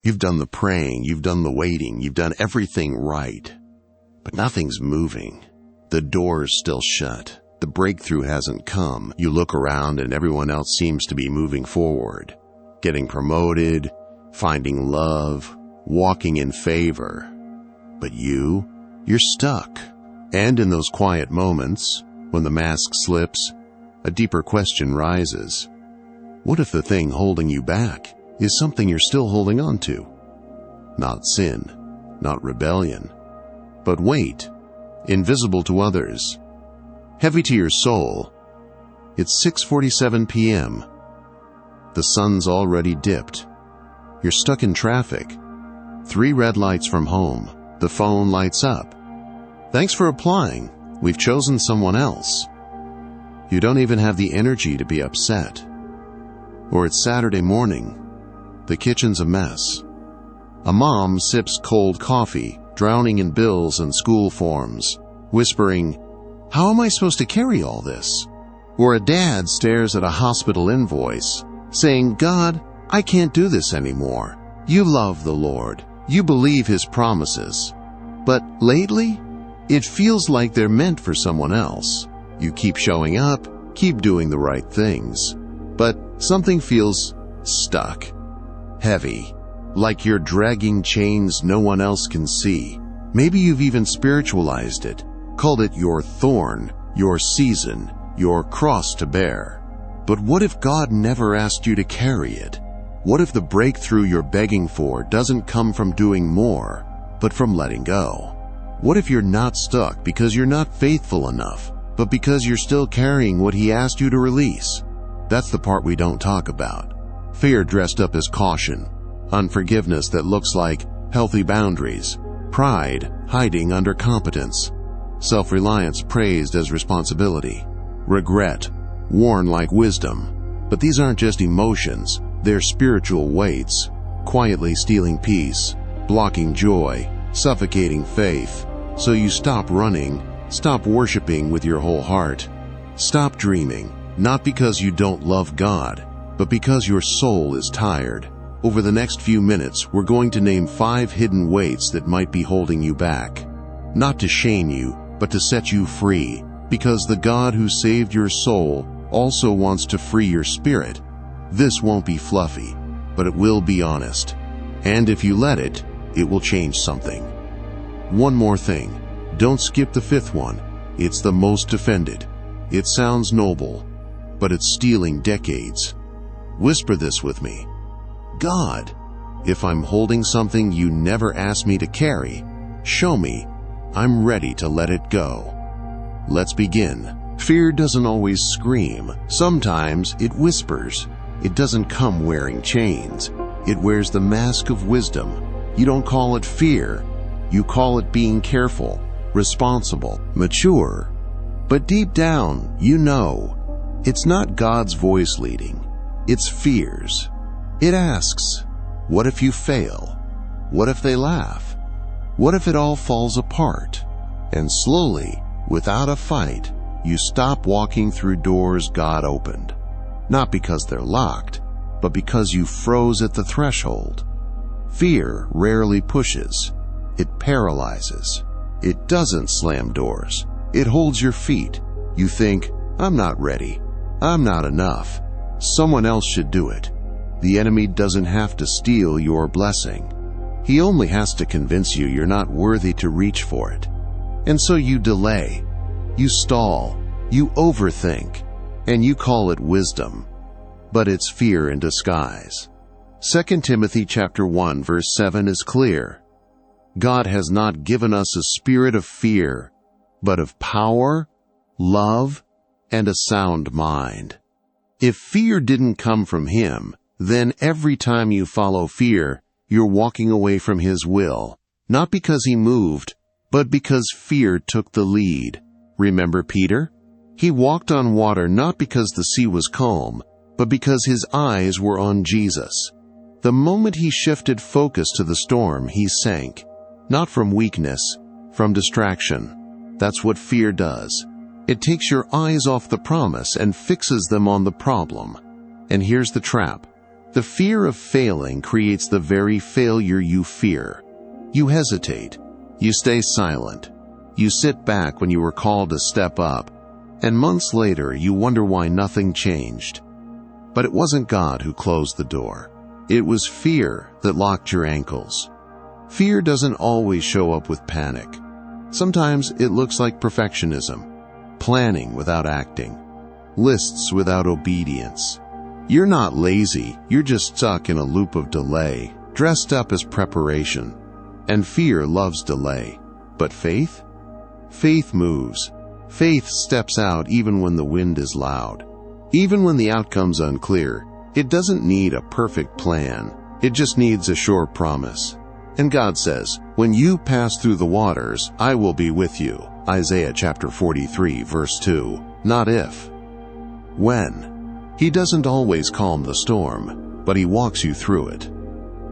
You've done the praying, you've done the waiting, you've done everything right. But nothing's moving. The door's still shut. The breakthrough hasn't come. You look around and everyone else seems to be moving forward, getting promoted, finding love, walking in favor. But you're stuck. And in those quiet moments, when the mask slips, a deeper question rises. What if the thing holding you back is something you're still holding on to? Not sin, not rebellion, but weight, invisible to others, heavy to your soul. It's 6:47 p.m. The sun's already dipped. You're stuck in traffic. 3 red lights from home. The phone lights up. Thanks for applying. We've chosen someone else. You don't even have the energy to be upset. Or it's Saturday morning. The kitchen's a mess. A mom sips cold coffee, drowning in bills and school forms, whispering, "How am I supposed to carry all this?" Or a dad stares at a hospital invoice, saying, "God, I can't do this anymore. You love the Lord. You believe His promises. But lately, it feels like they're meant for someone else. You keep showing up, keep doing the right things. But something feels stuck, heavy, like you're dragging chains no one else can see. Maybe you've even spiritualized it, called it your thorn, your season, your cross to bear. But what if God never asked you to carry it? What if the breakthrough you're begging for doesn't come from doing more, but from letting go? What if you're not stuck because you're not faithful enough, but because you're still carrying what He asked you to release? That's the part we don't talk about. Fear dressed up as caution, unforgiveness that looks like healthy boundaries, pride hiding under competence, self-reliance praised as responsibility, regret worn like wisdom. But these aren't just emotions, they're spiritual weights, quietly stealing peace, blocking joy, suffocating faith. So you stop running, stop worshiping with your whole heart, stop dreaming, not because you don't love God, but because your soul is tired. Over the next few minutes, we're going to name 5 hidden weights that might be holding you back. Not to shame you, but to set you free, because the God who saved your soul also wants to free your spirit. This won't be fluffy, but it will be honest. And if you let it, it will change something. One more thing. Don't skip the 5th one. It's the most defended. It sounds noble, but it's stealing decades. Whisper this with me. God, if I'm holding something you never asked me to carry, show me. I'm ready to let it go. Let's begin. Fear doesn't always scream. Sometimes it whispers. It doesn't come wearing chains. It wears the mask of wisdom. You don't call it fear. You call it being careful, responsible, mature. But deep down, you know, it's not God's voice leading. It's fear's. It asks, what if you fail? What if they laugh? What if it all falls apart? And slowly, without a fight, you stop walking through doors God opened. Not because they're locked, but because you froze at the threshold. Fear rarely pushes. It paralyzes. It doesn't slam doors. It holds your feet. You think, I'm not ready. I'm not enough. Someone else should do it. The enemy doesn't have to steal your blessing. He only has to convince you you're not worthy to reach for it. And so you delay. You stall. You overthink. And you call it wisdom. But it's fear in disguise. 2 Timothy chapter 1 verse 7 is clear. God has not given us a spirit of fear, but of power, love, and a sound mind. If fear didn't come from Him, then every time you follow fear, you're walking away from His will, not because He moved, but because fear took the lead. Remember Peter? He walked on water not because the sea was calm, but because his eyes were on Jesus. The moment he shifted focus to the storm, he sank. Not from weakness, from distraction. That's what fear does. It takes your eyes off the promise and fixes them on the problem. And here's the trap. The fear of failing creates the very failure you fear. You hesitate. You stay silent. You sit back when you were called to step up, and months later you wonder why nothing changed. But it wasn't God who closed the door. It was fear that locked your ankles. Fear doesn't always show up with panic. Sometimes it looks like perfectionism, planning without acting, lists without obedience. You're not lazy, you're just stuck in a loop of delay, dressed up as preparation. And fear loves delay. But faith? Faith moves. Faith steps out even when the wind is loud. Even when the outcome's unclear, it doesn't need a perfect plan. It just needs a sure promise. And God says, "When you pass through the waters, I will be with you." Isaiah chapter 43, verse 2. Not if. When. He doesn't always calm the storm, but He walks you through it.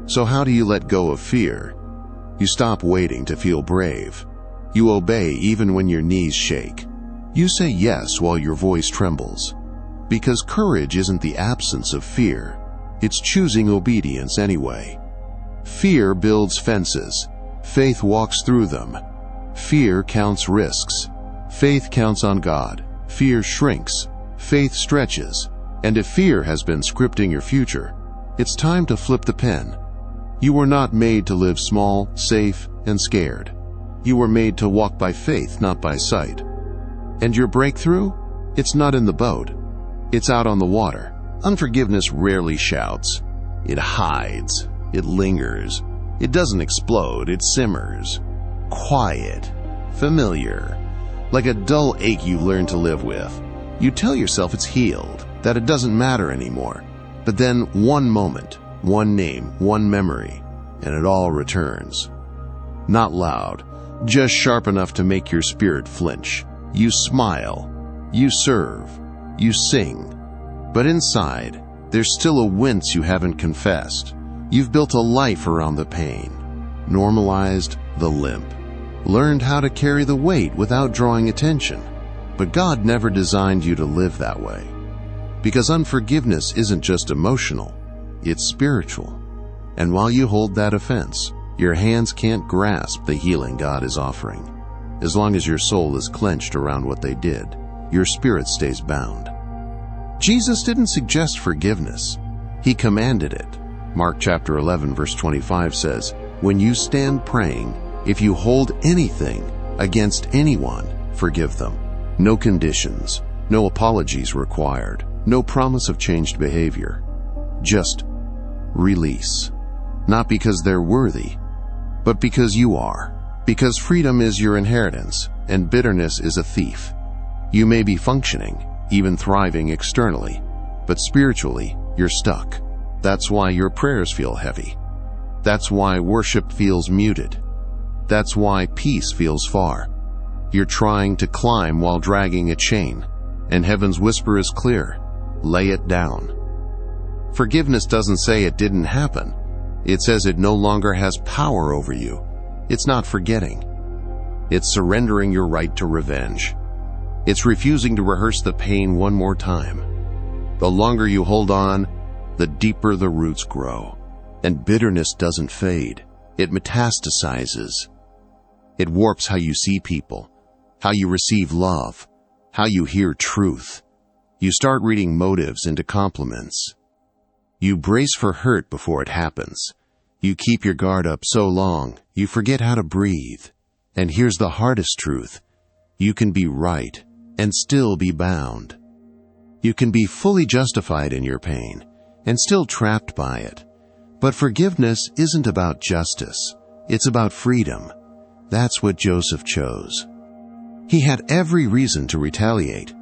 So how do you let go of fear? You stop waiting to feel brave. You obey even when your knees shake. You say yes while your voice trembles. Because courage isn't the absence of fear. It's choosing obedience anyway. Fear builds fences. Faith walks through them. Fear counts risks. Faith counts on God. Fear shrinks. Faith stretches. And if fear has been scripting your future, it's time to flip the pen. You were not made to live small, safe, and scared. You were made to walk by faith, not by sight. And your breakthrough? It's not in the boat. It's out on the water. Unforgiveness rarely shouts. It hides. It lingers. It doesn't explode. It simmers. Quiet. Familiar. Like a dull ache you learn to live with. You tell yourself it's healed, that it doesn't matter anymore. But then one moment, one name, one memory, and it all returns. Not loud, just sharp enough to make your spirit flinch. You smile. You serve. You sing. But inside, there's still a wince you haven't confessed. You've built a life around the pain, normalized the limp, learned how to carry the weight without drawing attention. But God never designed you to live that way. Because unforgiveness isn't just emotional, it's spiritual. And while you hold that offense, your hands can't grasp the healing God is offering. As long as your soul is clenched around what they did, your spirit stays bound. Jesus didn't suggest forgiveness. He commanded it. Mark chapter 11 verse 25 says, "When you stand praying, if you hold anything against anyone, forgive them." No conditions, no apologies required, no promise of changed behavior. Just release. Not because they're worthy, but because you are. Because freedom is your inheritance, and bitterness is a thief. You may be functioning, even thriving externally, but spiritually, you're stuck. That's why your prayers feel heavy. That's why worship feels muted. That's why peace feels far. You're trying to climb while dragging a chain, and heaven's whisper is clear: lay it down. Forgiveness doesn't say it didn't happen. It says it no longer has power over you. It's not forgetting. It's surrendering your right to revenge. It's refusing to rehearse the pain one more time. The longer you hold on, the deeper the roots grow. And bitterness doesn't fade. It metastasizes. It warps how you see people, how you receive love, how you hear truth. You start reading motives into compliments. You brace for hurt before it happens. You keep your guard up so long, you forget how to breathe. And here's the hardest truth. You can be right and still be bound. You can be fully justified in your pain and still trapped by it. But forgiveness isn't about justice. It's about freedom. That's what Joseph chose. He had every reason to retaliate.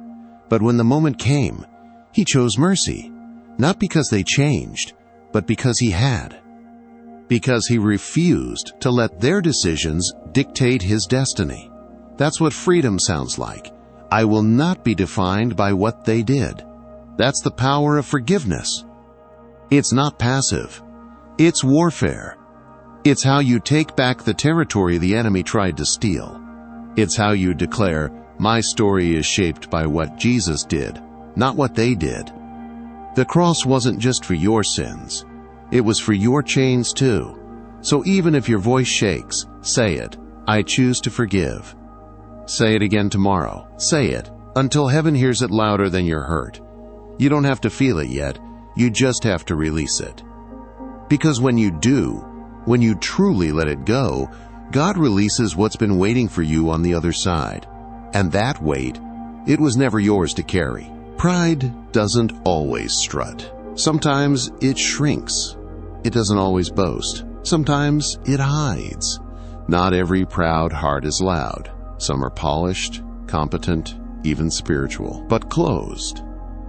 But when the moment came, he chose mercy. Not because they changed, but because he had. Because he refused to let their decisions dictate his destiny. That's what freedom sounds like. I will not be defined by what they did. That's the power of forgiveness. It's not passive. It's warfare. It's how you take back the territory the enemy tried to steal. It's how you declare, my story is shaped by what Jesus did, not what they did. The cross wasn't just for your sins. It was for your chains too. So even if your voice shakes, say it. I choose to forgive. Say it again tomorrow. Say it until heaven hears it louder than your hurt. You don't have to feel it yet. You just have to release it. Because when you do, when you truly let it go, God releases what's been waiting for you on the other side. And that weight, it was never yours to carry. Pride doesn't always strut. Sometimes it shrinks. It doesn't always boast. Sometimes it hides. Not every proud heart is loud. Some are polished, competent, even spiritual, but closed,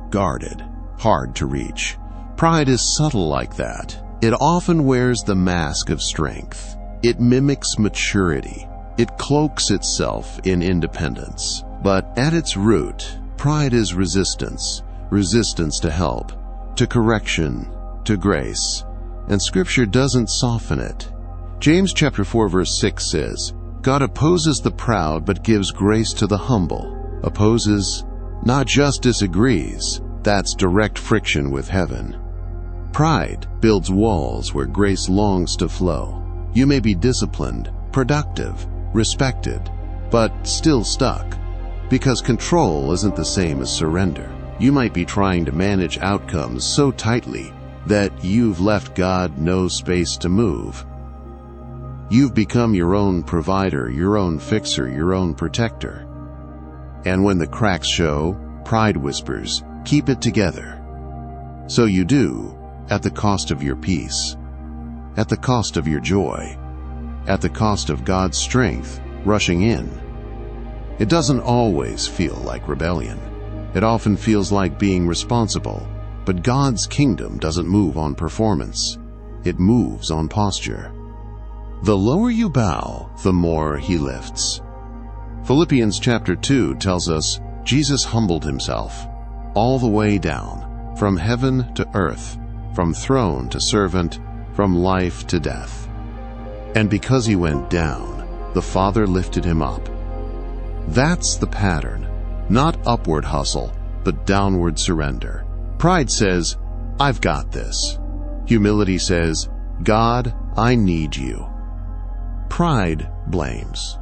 guarded, hard to reach. Pride is subtle like that. It often wears the mask of strength. It mimics maturity. It cloaks itself in independence. But at its root, pride is resistance. Resistance to help, to correction, to grace. And Scripture doesn't soften it. James chapter 4 verse 6 says, God opposes the proud but gives grace to the humble. Opposes, not just disagrees. That's direct friction with heaven. Pride builds walls where grace longs to flow. You may be disciplined, productive, respected, but still stuck. Because control isn't the same as surrender. You might be trying to manage outcomes so tightly that you've left God no space to move. You've become your own provider, your own fixer, your own protector. And when the cracks show, pride whispers, keep it together. So you do, at the cost of your peace, at the cost of your joy, at the cost of God's strength rushing in. It doesn't always feel like rebellion. It often feels like being responsible. But God's kingdom doesn't move on performance. It moves on posture. The lower you bow, the more He lifts. Philippians chapter 2 tells us Jesus humbled Himself all the way down, from heaven to earth, from throne to servant, from life to death. And because He went down, the Father lifted Him up. That's the pattern. Not upward hustle, but downward surrender. Pride says, I've got this. Humility says, God, I need you. Pride blames.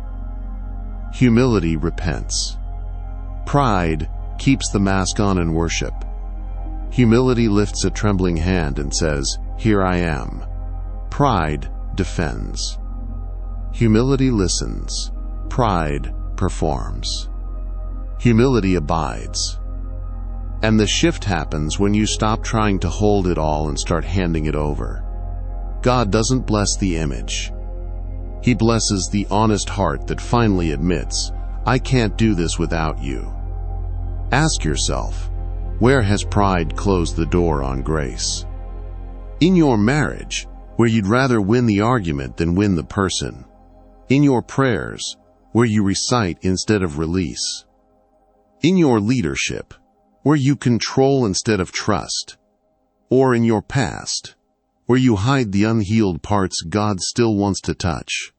Humility repents. Pride keeps the mask on in worship. Humility lifts a trembling hand and says, here I am. Pride defends. Humility listens. Pride performs. Humility abides. And the shift happens when you stop trying to hold it all and start handing it over. God doesn't bless the image. He blesses the honest heart that finally admits, I can't do this without you. Ask yourself, where has pride closed the door on grace? In your marriage, where you'd rather win the argument than win the person. In your prayers, where you recite instead of release. In your leadership, where you control instead of trust. Or in your past, where you hide the unhealed parts God still wants to touch.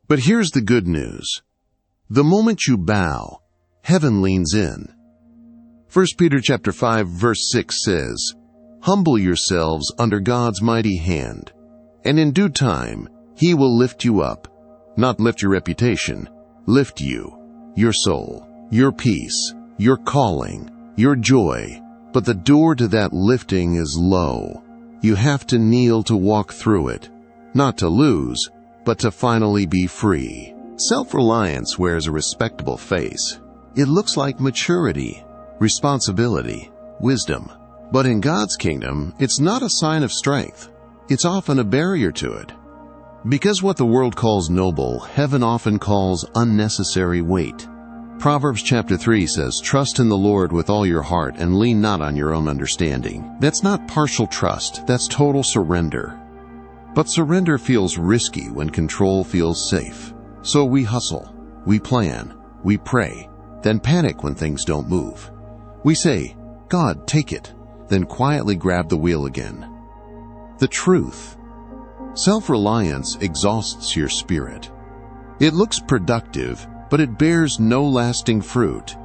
But here's the good news. The moment you bow, heaven leans in. 1 Peter chapter 5 verse 6 says, humble yourselves under God's mighty hand, and in due time He will lift you up. Not lift your reputation, lift you, your soul, your peace, your calling, your joy. But the door to that lifting is low. You have to kneel to walk through it, not to lose, but to finally be free. Self-reliance wears a respectable face. It looks like maturity, responsibility, wisdom. But in God's kingdom, it's not a sign of strength. It's often a barrier to it. Because what the world calls noble, heaven often calls unnecessary weight. Proverbs chapter 3 says, trust in the Lord with all your heart and lean not on your own understanding. That's not partial trust, that's total surrender. But surrender feels risky when control feels safe. So we hustle, we plan, we pray, then panic when things don't move. We say, God, take it, then quietly grab the wheel again. The truth. Self-reliance exhausts your spirit. It looks productive, but it bears no lasting fruit.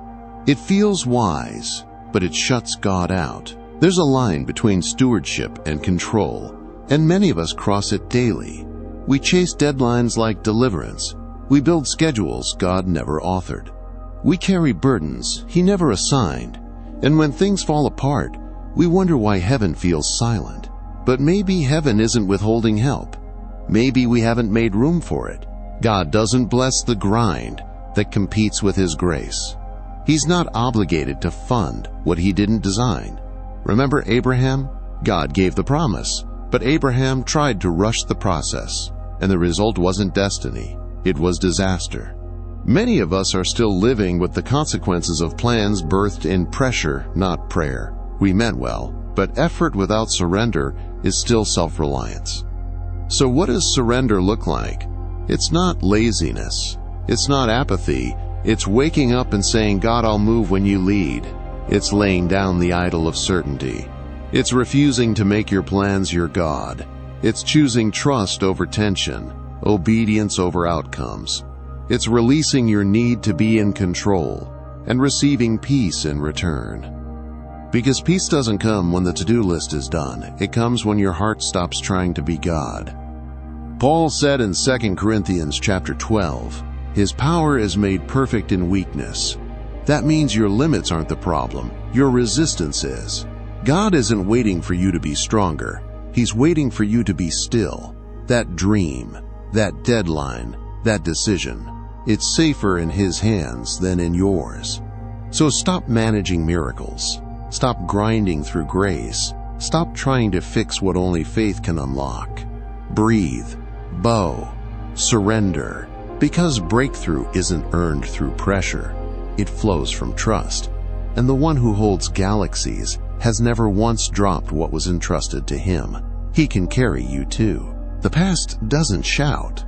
It feels wise, but it shuts God out. There's a line between stewardship and control, and many of us cross it daily. We chase deadlines like deliverance. We build schedules God never authored. We carry burdens He never assigned. And when things fall apart, we wonder why heaven feels silent. But maybe heaven isn't withholding help. Maybe we haven't made room for it. God doesn't bless the grind that competes with His grace. He's not obligated to fund what He didn't design. Remember Abraham? God gave the promise, but Abraham tried to rush the process, and the result wasn't destiny, it was disaster. Many of us are still living with the consequences of plans birthed in pressure, not prayer. We meant well, but effort without surrender is still self-reliance. So what does surrender look like? It's not laziness. It's not apathy. It's waking up and saying, God, I'll move when you lead. It's laying down the idol of certainty. It's refusing to make your plans your God. It's choosing trust over tension, obedience over outcomes. It's releasing your need to be in control and receiving peace in return. Because peace doesn't come when the to-do list is done. It comes when your heart stops trying to be God. Paul said in 2 Corinthians chapter 12, His power is made perfect in weakness. That means your limits aren't the problem. Your resistance is. God isn't waiting for you to be stronger. He's waiting for you to be still. That dream, that deadline, that decision. It's safer in His hands than in yours. So stop managing miracles. Stop grinding through grace. Stop trying to fix what only faith can unlock. Breathe. Bow. Surrender. Because breakthrough isn't earned through pressure. It flows from trust. And the one who holds galaxies has never once dropped what was entrusted to Him. He can carry you too. The past doesn't shout,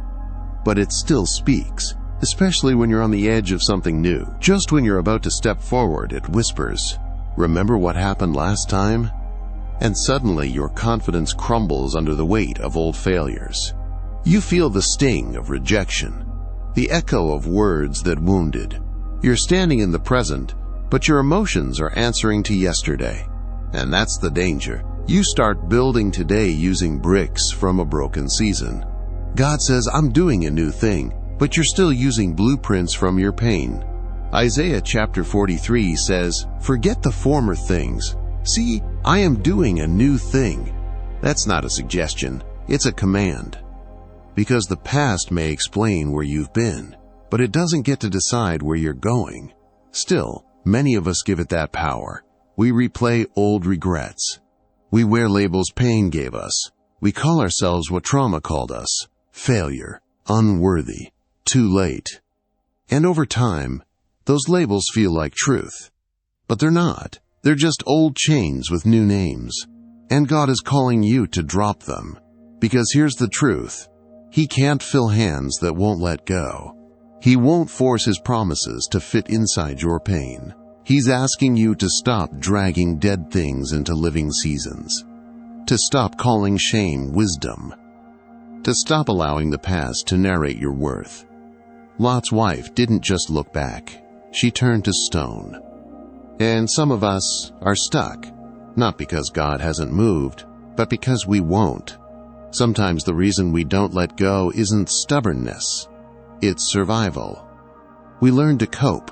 but it still speaks, especially when you're on the edge of something new. Just when you're about to step forward, it whispers, remember what happened last time? And suddenly your confidence crumbles under the weight of old failures. You feel the sting of rejection, the echo of words that wounded. You're standing in the present, but your emotions are answering to yesterday. And that's the danger. You start building today using bricks from a broken season. God says, I'm doing a new thing, but you're still using blueprints from your pain. Isaiah chapter 43 says, forget the former things. See, I am doing a new thing. That's not a suggestion, it's a command. Because the past may explain where you've been, but it doesn't get to decide where you're going. Still, many of us give it that power. We replay old regrets. We wear labels pain gave us. We call ourselves what trauma called us. Failure, unworthy, too late. And over time, those labels feel like truth. But they're not. They're just old chains with new names. And God is calling you to drop them. Because here's the truth. He can't fill hands that won't let go. He won't force His promises to fit inside your pain. He's asking you to stop dragging dead things into living seasons. To stop calling shame wisdom. To stop allowing the past to narrate your worth. Lot's wife didn't just look back. She turned to stone. And some of us are stuck, not because God hasn't moved, but because we won't. Sometimes the reason we don't let go isn't stubbornness. It's survival. We learned to cope.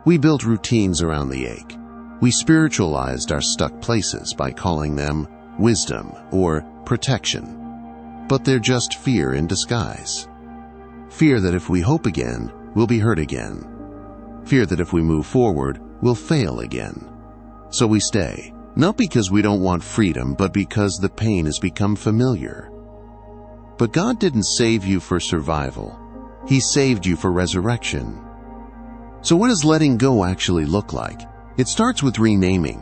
We built routines around the ache. We spiritualized our stuck places by calling them wisdom or protection. But they're just fear in disguise. Fear that if we hope again, we'll be hurt again. Fear that if we move forward, we'll fail again. So we stay, not because we don't want freedom, but because the pain has become familiar. But God didn't save you for survival. He saved you for resurrection. So what does letting go actually look like? It starts with renaming.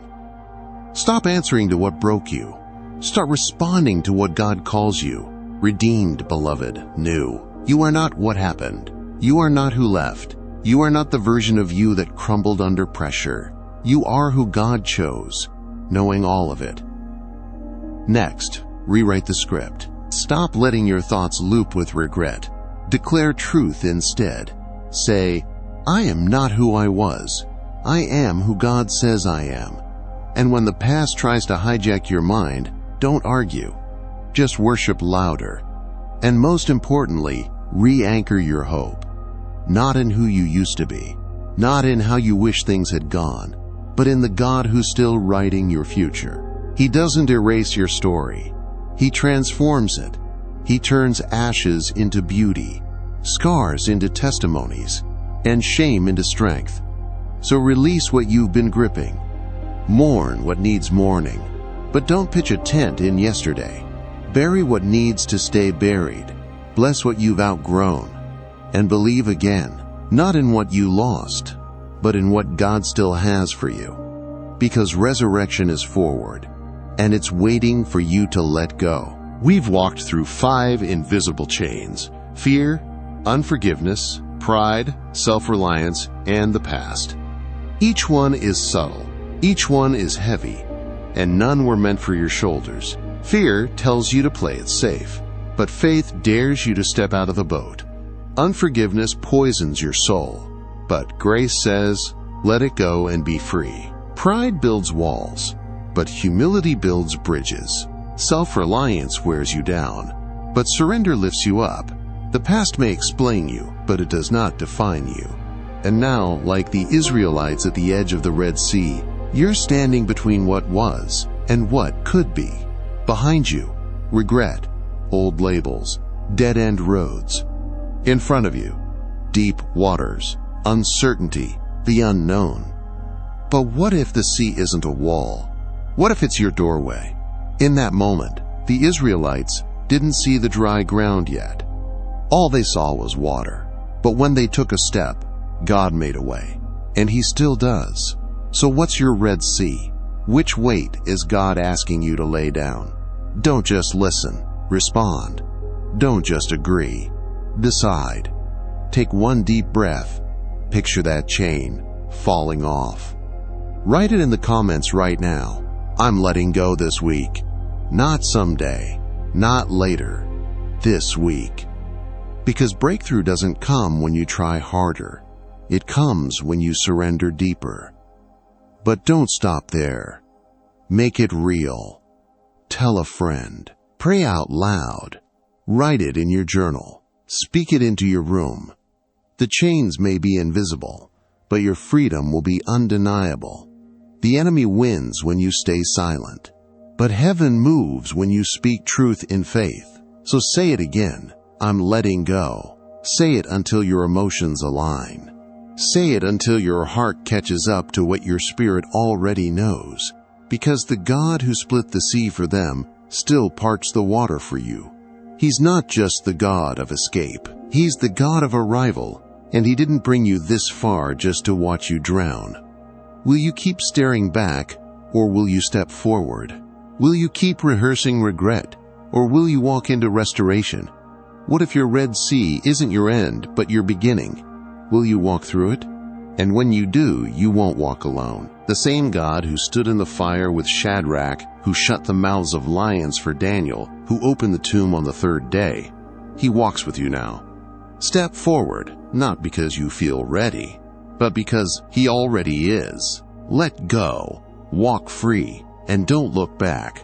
Stop answering to what broke you. Start responding to what God calls you. Redeemed, beloved, new. You are not what happened. You are not who left. You are not the version of you that crumbled under pressure. You are who God chose, knowing all of it. Next, rewrite the script. Stop letting your thoughts loop with regret. Declare truth instead. Say, I am not who I was. I am who God says I am. And when the past tries to hijack your mind, don't argue. Just worship louder. And most importantly, re-anchor your hope. Not in who you used to be, not in how you wish things had gone, but in the God who's still writing your future. He doesn't erase your story. He transforms it. He turns ashes into beauty, scars into testimonies, and shame into strength. So release what you've been gripping. Mourn what needs mourning, but don't pitch a tent in yesterday. Bury what needs to stay buried. Bless what you've outgrown. And believe again, not in what you lost, but in what God still has for you. Because resurrection is forward, and it's waiting for you to let go. We've walked through 5 invisible chains: fear, unforgiveness, pride, self-reliance, and the past. Each one is subtle, each one is heavy, and none were meant for your shoulders. Fear tells you to play it safe, but faith dares you to step out of the boat. Unforgiveness poisons your soul, but grace says, let it go and be free. Pride builds walls, but humility builds bridges. Self-reliance wears you down, but surrender lifts you up. The past may explain you, but it does not define you. And now, like the Israelites at the edge of the Red Sea, you're standing between what was and what could be. Behind you, regret, old labels, dead-end roads. In front of you, deep waters, uncertainty, the unknown. But what if the sea isn't a wall? What if it's your doorway? In that moment, the Israelites didn't see the dry ground yet. All they saw was water. But when they took a step, God made a way. And He still does. So what's your Red Sea? Which weight is God asking you to lay down? Don't just listen. Respond. Don't just agree. Decide. Take one deep breath. Picture that chain falling off. Write it in the comments right now. I'm letting go this week. Not someday. Not later. This week. Because breakthrough doesn't come when you try harder. It comes when you surrender deeper. But don't stop there. Make it real. Tell a friend. Pray out loud. Write it in your journal. Speak it into your room. The chains may be invisible, but your freedom will be undeniable. The enemy wins when you stay silent, but heaven moves when you speak truth in faith. So say it again. I'm letting go. Say it until your emotions align. Say it until your heart catches up to what your spirit already knows, because the God who split the sea for them still parts the water for you. He's not just the God of escape. He's the God of arrival, and He didn't bring you this far just to watch you drown. Will you keep staring back, or will you step forward? Will you keep rehearsing regret, or will you walk into restoration? What if your Red Sea isn't your end, but your beginning? Will you walk through it? And when you do, you won't walk alone. The same God who stood in the fire with Shadrach, who shut the mouths of lions for Daniel, who opened the tomb on the 3rd day, He walks with you now. Step forward, not because you feel ready, but because He already is. Let go, walk free, and don't look back.